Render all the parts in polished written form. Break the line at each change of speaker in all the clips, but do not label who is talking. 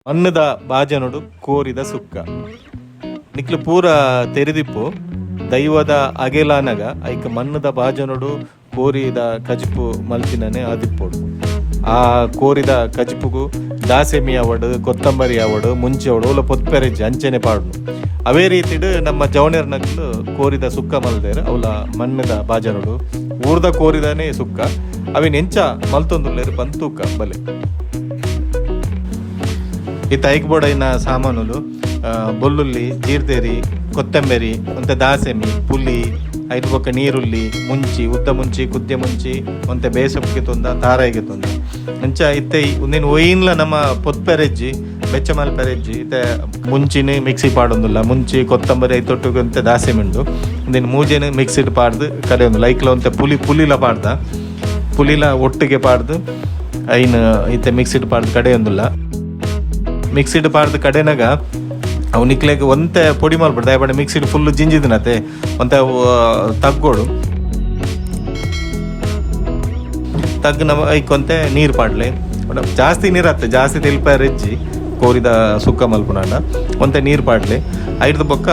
ಅನ್ನದ ಬಾಜನೊಡು ಕೋರಿದ ಸುಕ್ಕ ನಿಕ್ಲು ಪೂರ ತೆರೆದಿಪ್ಪು ದೈವದ ಅಗೆಲಾನಗ ಐಕ ಮಣ್ಣದ ಬಾಜನೊಡು ಕೋರಿದ ಕಜಿಪು ಮಲ್ತಿನನೆ ಆದಿಪ್ಪೋಡು ಆ ಕೋರಿದ ಕಜಿಪುಗು ದಾಸೆಮಿ ಅವಡು ಕೊತ್ತಂಬರಿ ಅವಡು ಮುಂಚೆ ಅವಡು ಒಲ್ಲ ಪೊತ್ಪೆರೆಜ್ಜಿ ಅಂಚನೆ ಪಾಡ್ನು ಅವೇ ರೀತಿಡು ನಮ್ಮ ಜವಣರ್ನಕ್ಲು ಕೋರಿದ ಸುಕ್ಕ ಮಲ್ದೇರು ಅವಲ ಮಣ್ಣದ ಬಾಜನೊಡು ಊರ್ದ ಕೋರಿದನೇ ಸುಕ್ಕ ಅವೇನು ಎಂಚ ಮಲ್ತೊಂದುಲ್ಲೇರು ಬಂತೂಕ ಬಲೆ ಈ ತೈಕ್ಬೋಡೈನ ಸಾಮಾನುಲು ಬೊಲ್ಲುಳ್ಳಿ ಜೀರ್ದೇರಿ ಕೊತ್ತಂಬರಿ ಒಂತೆ ದಾಸೆಮಿ ಪುಲಿ ಐದು ಬೊಕ್ಕ ನೀರುಳ್ಳಿ ಮುಂಚಿ ಉದ್ದ ಮುಂಚಿ ಕುದ್ದೆ ಮುಂಚಿ ಒಂತೆ ಬೇಸಪ್ಗೆ ತೊಂದ ತಾರಾಯಿಗೆ ತೊಂದ ಅಂಚ ಇತ್ತೆ ಒಂದೇನು ಒಯ್ಯಿನ್ಲ ನಮ್ಮ ಪೊತ್ಪೆರೆಜ್ಜಿ ಬೆಚ್ಚ ಮಲ್ಪೆರೆಜ್ಜಿ ಇತ್ತೆ ಮುಂಚಿನ ಮಿಕ್ಸಿ ಪಾಡೊಂದುಲ್ಲ ಮುಂಚಿ ಕೊತ್ತಂಬರಿ ಐದು ತೊಟ್ಟುಗೆ ಒಂತೆ ದಾಸೆಮಿ ಉಂಡು ಒಂದೇನು ಮೂಜೆನ ಮಿಕ್ಸಿಡ್ ಪಾಡ್ದು ಕಡೆ ಒಂದು ಲೈಕ್ಲ ಒಂತೆ ಪುಲಿಲ ಪಾಡ್ದ ಪುಲಿಲ ಒಟ್ಟಿಗೆ ಪಾಡ್ದು ಐನು ಇತ್ತೆ ಮಿಕ್ಸಿಡ್ ಪಾಡ್ದು ಕಡೆ ಒಂದುಲ್ಲ ಮಿಕ್ಸಿಡ್ ಪಾಡ್ದು ಕಡೆನಾಗ ಅವು ನಿಕ್ಲೆಗೆ ಒಂತೆ ಪೊಡಿ ಮಾಡ್ಬಿಡ್ದು ದಯಬಡ ಮಿಕ್ಸಿಡ್ ಫುಲ್ಲು ಜಿಂಜಿದಿನತೆ ಒಂತೆ ತಗ್ಗೋಡು ತಗ್ಗು ನಮ್ಮ ಐಕೊಂತೆ ನೀರು ಪಾಡ್ಲೆ ಜಾಸ್ತಿ ನೀರು ಹತ್ತೆ ಜಾಸ್ತಿ ತೆಲ್ಪಾರೆಜ್ಜಿ ಕೋರಿದ ಸುಕ್ಕ ಮಲ್ಪುನಾಂಡ ಒಂತೆ ನೀರು ಪಾಡ್ಲೆ ಐದು ಬೊಕ್ಕ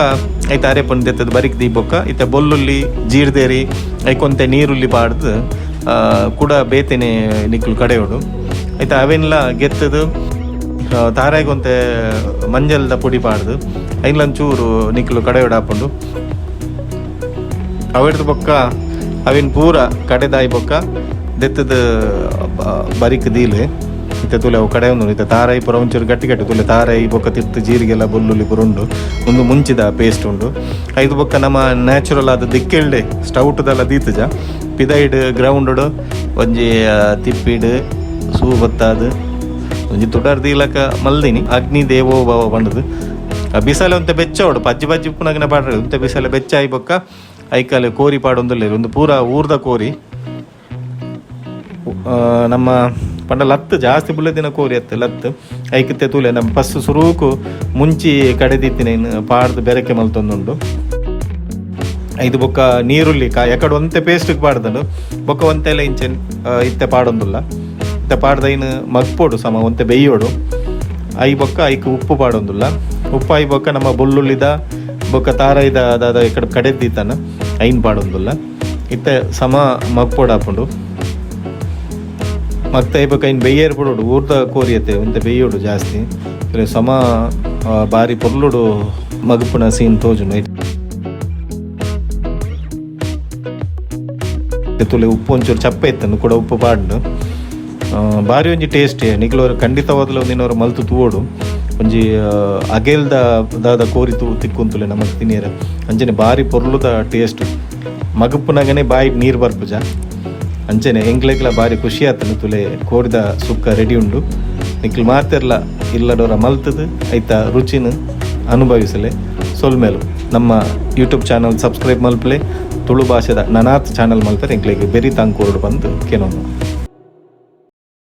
ಐತೆ ಅರೆ ಪಂಡೆತ್ತದ ಬರಿಕ್ ದಿ ಬೊಕ್ಕ ಇತ್ತೆ ಬೊಲ್ಲುಳ್ಳಿ ಜೀರ್ದೇರಿ ಐಕೊಂತೆ ನೀರುಳ್ಳಿ ಪಾಡ್ದು ಕೂಡ ಬೇತೆನೆ ನಿಕ್ಲು ಕಡೆಯೋಡು ಐತೆ ಅವೆಲ್ಲ ಗೆತ್ತದು ತಾರಾಯಿಗೊಂತೆ ಮಂಜಲ್ದ ಪುಡಿ ಪಾಡ್ದು ಐನ್ಲಂಚೂರು ನಿಕ್ಲು ಕಡೆಯೋಡು ಹಾಕೊಂಡು ಅವಿಡ್ದು ಬೊಕ್ಕ ಅವಿನ ಪೂರ ಕಡೆದಾಯಿ ಬೊಕ್ಕ ದೆತ್ತದ ಬರಿಕ್ ದೀಲೆ ಇತ್ತೆ ತುಲೆ ಅವು ಕಡೆ ಒಂದು ಇತ್ತೆ ತಾರಾಯಿ ಪುರ ಒಂಚೂರು ಗಟ್ಟಿ ತುಲೆ ತಾರಾಯಿ ಬೊಕ್ಕ ತಿರ್ತು ಜೀರಿಗೆಲ್ಲ ಬೊಲ್ಲುಳ್ಳಿ ಪುರ ಉಂಡು ಒಂದು ಮುಂಚಿದ ಪೇಸ್ಟ್ ಉಂಡು ಐದು ಬೊಕ್ಕ ನಮ್ಮ ನ್ಯಾಚುರಲ್ ಆದ ದಿಕ್ಕೆಳ್ಳೆ ಸ್ಟೌಟ್ದೆಲ್ಲ ದೀತಜ ಪಿದೈಡ್ ಗ್ರೌಂಡ್ ಒಂಜಿ ತಿಪ್ಪಿಡ್ ಸೂ ಬತ್ತಾದು ಒಂಜಿ ತುಡರ್ ದೀಲಕ ಮಲ್ದಿನಿ ಅಗ್ನಿ ದೇವೋ ಭವ ಬಂಡದು ಬಿಸಲೆ ಒಂತೆ ಬೆಚ್ಚ ಹೊಡು ಪಜ್ಜಿ ಪಜ್ಜಿ ಉಪ್ಪುನಗನ ಪಾಡ್ರೆ ಒಂತೆ ಬಿಸಲೆ ಬೆಚ್ಚ ಆಯ್ ಬೊಕ್ಕ ಐಕಲೆ ಕೋರಿ ಪಾಡೊಂದುಲ್ಲೇರು ಒಂದು ಪೂರ ಊರ್ದ ಕೋರಿ ನಮ್ಮ ಪಂಡ ಲತ್ತು ಜಾಸ್ತಿ ಬುಲ್ಲದಿನ ಕೋರಿ ಅತ್ತೆ ಲತ್ತು ಐಕತ್ತೆ ತೂಲೆ ನಮ್ಮ ಫಸ್ಟ್ ಸುರೂಕು ಮುಂಚಿ ಕಡೆದಿತ್ತಿನ ಪಾಡ್ದು ಬೆರಕೆ ಮಲ್ತೊಂದುಂಡು ಐದು ಬೊಕ್ಕ ನೀರುಳ್ಳಿ ಎಕಡೆ ಒಂತೆ ಪೇಸ್ಟಿಗೆ ಪಾಡ್ದನು ಬೊಕ್ಕ ಒಂತೆಲ್ಲ ಇಂಚೆ ಇತ್ತೆ ಪಾಡೊಂದುಲ್ಲ ಇತ್ತೆ ಪಾಡ್ದೈನು ಮಗ್ಪೋಡು ಸಮ ಒಂತೆ ಬೇಯೋಡು ಐ ಬೊಕ್ಕ ಐಕ್ ಉಪ್ಪು ಪಾಡೊಂದುಲ್ಲ ಉಪ್ಪು ಐ ಬೊಕ್ಕ ನಮ್ಮ ಬೊಲ್ಲುಳ್ಳಿದ ಬೊಕ್ಕ ತಾರಾಯ್ದ ಅದಾದ ಇಕಡೆ ಕಡೆದಿತ್ತಾನ ಐನ್ ಪಾಡೊಂದುಲ್ಲ ಇತ್ತೆ ಸಮ ಮಗ್ಪೋಡು ಹಾಕೊಂಡು ಮತ್ತೆ ಐ ಬೊಕ್ಕ ಐನ್ ಬೆಯ್ಯೇರು ಬಿಡೋಡು ಊರ್ದ ಕೋರಿಯತ್ತೆ ಒಂತೆ ಬೇಯೋಡು ಜಾಸ್ತಿ ಸಮ ಬಾರಿ ಪೊರ್ಲುಡು ಮಗುಪುನ ಸೀನ್ ತೋಜುನು ತುಲೆ ಉಪ್ಪು ಒಂಚೂರು ಚಪ್ಪೆ ಇತ್ತನು ಕೂಡ ಉಪ್ಪು ಪಾಡ್ನು ಬಾರಿ ಒಂಜಿ ಟೇಸ್ಟ್ ನಿಕ್ಲವ್ರು ಖಂಡಿತವಾದ್ಲು ಒಂದಿನವ್ರು ಮಲ್ತು ತೂವೋಡು ಒಂಜಿ ಅಗೇಲ್ದ ಕೋರಿ ತಿಕ್ಕುಂತುಲೆ ನಮಗೆ ತಿನ್ನಿಯರ ಅಂಚನೆ ಬಾರಿ ಪೊರ್ಲುದ ಟೇಸ್ಟ್ ಮಗುಪುನಾಗನೆ ಬಾಯಿ ನೀರು ಬರ್ಪುಜ ಅಂಚನೆ ಎಂಗ್ಲೆಗ್ಲ ಬಾರಿ ಖುಷಿ ಆತನು ತುಲೆ ಕೋರಿದ ಸುಕ್ಕ ರೆಡಿ ಉಂಡು ನಿಕ್ಲು ಮಾತಿರ್ಲ ಇಲ್ಲಡೋರ ಮಲ್ತದು ಐತ ರುಚಿನ ಅನುಭವಿಸಲೆ ಸೊಲ್ಮೇಲು ನಮ್ಮ ಯೂಟ್ಯೂಬ್ ಚಾನಲ್ ಸಬ್ಸ್ಕ್ರೈಬ್ ಮಲ್ಪಲೆ ತುಳು ಭಾಷೆದ ನನಾತ್ ಚಾನಲ್ ಮಲ್ಪರೆ ಎಂಕ್ಲೆಗೆ ಬೆರಿ ತಾಂಗ್ ಕೋರ್ಡು ಬಂದು ಕೇನೋನು